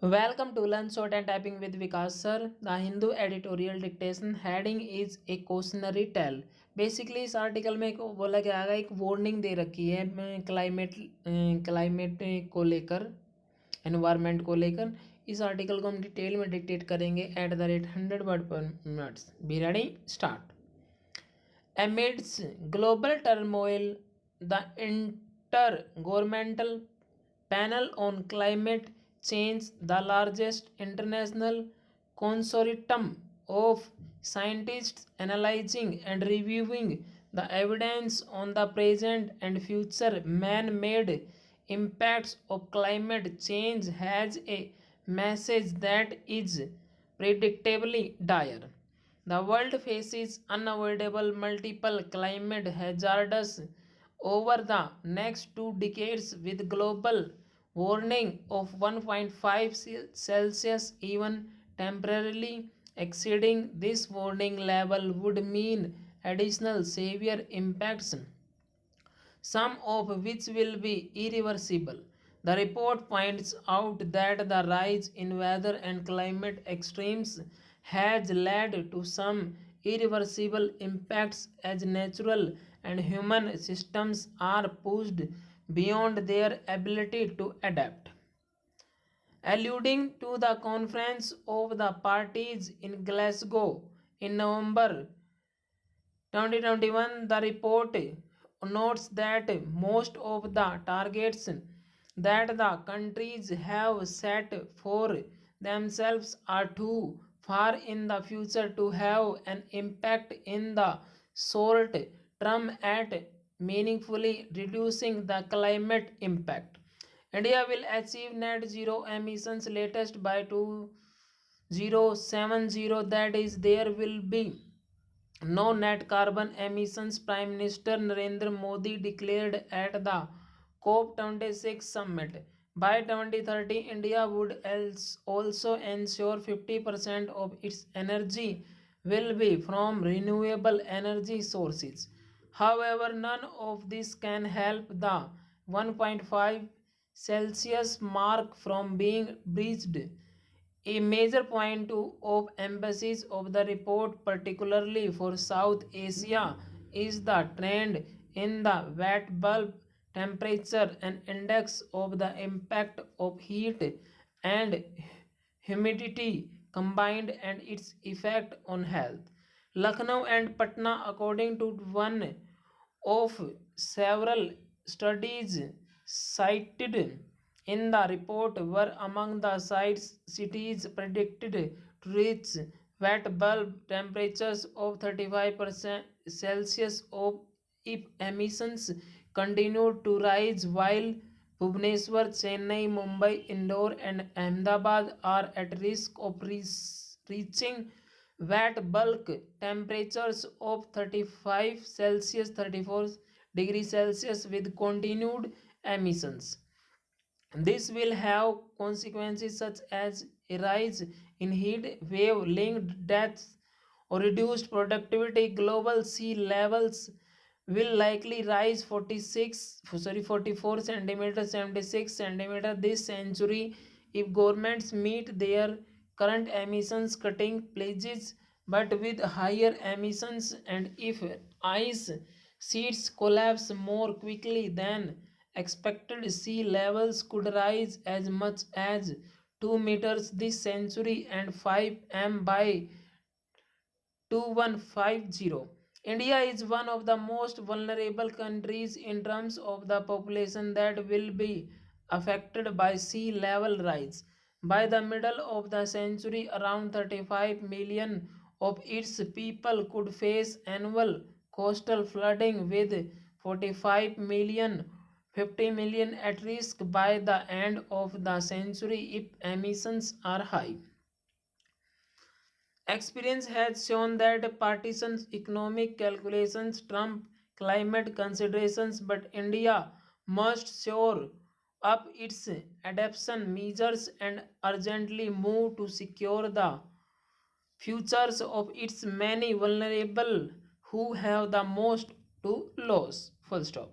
Welcome to Learn Short and Typing with VIKAS Sir. The Hindu editorial dictation heading is a cautionary tale. Basically इस article में एक बोला गया है, एक वार्निंग दे रखी है क्लाइमेट को लेकर, एनवायरनमेंट को लेकर। इस आर्टिकल को हम डिटेल में डिक्टेट करेंगे एट द रेट 100 वर्ड पर minutes. Be ready, start. Amidst global turmoil, the Intergovernmental Panel on Climate Change, the largest international consortium of scientists analyzing and reviewing the evidence on the present and future man-made impacts of climate change, has a message that is predictably dire. The world faces unavoidable multiple climate hazards over the next 2 decades, with global warming of 1.5 Celsius even temporarily exceeding this warning level would mean additional severe impacts, some of which will be irreversible. The report points out that the rise in weather and climate extremes has led to some irreversible impacts as natural and human systems are pushed beyond their ability to adapt. Alluding to the conference of the parties in Glasgow in November 2021, the report notes that most of the targets that the countries have set for themselves are too far in the future to have an impact in the short term at meaningfully reducing the climate impact. India will achieve net zero emissions latest by 2070, that is, there will be no net carbon emissions, Prime Minister Narendra Modi declared at the COP26 summit. By 2030, India would also ensure 50% of its energy will be from renewable energy sources. However, none of this can help the 1.5 Celsius mark from being breached. A major point of emphasis of the report, particularly for South Asia, is the trend in the wet bulb temperature and index of the impact of heat and humidity combined and its effect on health. Lucknow and Patna, according to one of several studies cited in the report, were among the cities predicted to reach wet bulb temperatures of 35% Celsius if emissions continue to rise, while Bhubaneswar, Chennai, Mumbai, Indore, and Ahmedabad are at risk of reaching wet bulk temperatures of 35 Celsius 34 degrees Celsius with continued emissions. This will have consequences such as a rise in heat wave linked deaths or reduced productivity. Global sea levels will likely rise 44 centimeters, 76 centimeters this century if governments meet their current emissions cutting pledges, but with higher emissions, and if ice sheets collapse more quickly than expected, sea levels could rise as much as 2 meters this century and 5 m by 2150. India is one of the most vulnerable countries in terms of the population that will be affected by sea level rise. By the middle of the century, around 35 million of its people could face annual coastal flooding, with 45 million 50 million at risk by the end of the century if emissions are high. Experience has shown that partisan economic calculations trump climate considerations, but India must shore up its adaptation measures and urgently move to secure the futures of its many vulnerable who have the most to lose. Full stop.